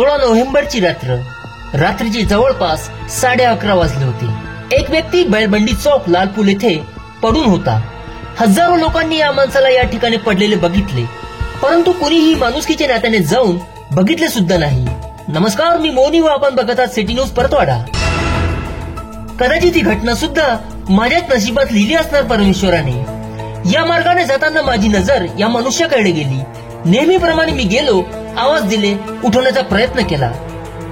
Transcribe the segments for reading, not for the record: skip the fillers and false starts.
16 नोव्हेंबरची रात्रीचे जवळपास 11:30 वाजले होते। एक व्यक्ती बैलबंडी चौक लालपूल येथे पडून होता। हजारो लोकांनी या माणसाला या ठिकाणी पडलेले बघितले, परंतु कुणीही माणुसकीच्या नात्याने जाऊन बघितले सुद्धा नाही। नमस्कार, मी मोनी व आपण बघत आहात सिटी न्यूज परतवाडा। कदाचित ही घटना सुद्धा माझ्याच नशिबात लिहिली असणार परमेश्वराने। या मार्गाने जाताना माझी नजर या मनुष्याकडे गेली। नेहमीप्रमाणे मी गेलो, आवाज दिले, उठवण्याचा प्रयत्न केला,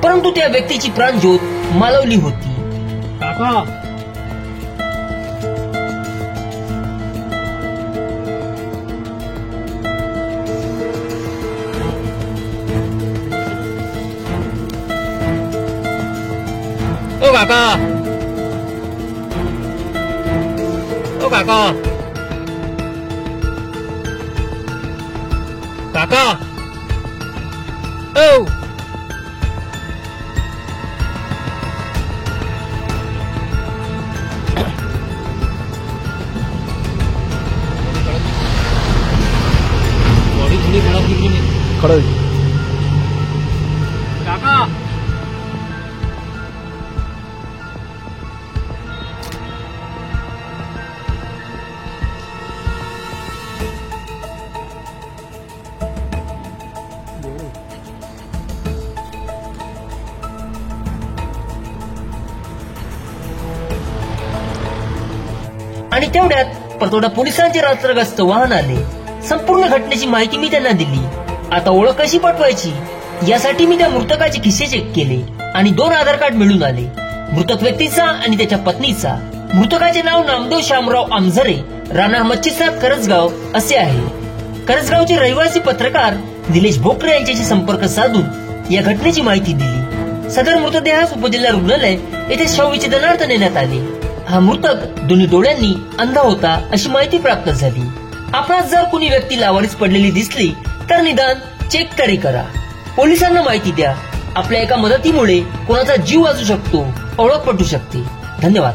परंतु त्या व्यक्तीची प्राणज्योत मालवली होती। काका, ओ काका, ओ काका, काका, ओ बॉडी थोड़ी खराब दिख रही है। खड़ा काका, आणि तेवढ्यात परतवाडा पोलिसांचे रात्रगस्त वाहन आले। संपूर्ण घटनेची माहिती मी त्यांना दिली। आता ओळख कशी पटवायची यासाठी मी त्या मृतकाचे खिसे चेक केले आणि 2 आधार कार्ड मिळून आले, मृतक व्यक्तीचा आणि त्याच्या पत्नीचा। मृतकाचे नाव नामदेव शामराव आमझरे, राहणार मच्छिसाद, करंजगाव असे आहे। करंजगावचे रहिवासी पत्रकार निलेश भोकरे यांच्याशी संपर्क साधून या घटनेची माहिती दिली। सदर मृतदेहास उपजिल्हा रुग्णालय येथे शवविच्छेदनार्थ नेण्यात आले। हा मृतक दोन्ही डोळ्यांनी अंध होता अशी माहिती प्राप्त झाली। आपणास जर कुणी व्यक्ती लावारीस पडलेली दिसली तर निदान चेक तरी करा, पोलिसांना माहिती द्या। आपल्या एका मदतीमुळे कोणाचा जीव वाचू शकतो, ओळख पटू शकते। धन्यवाद।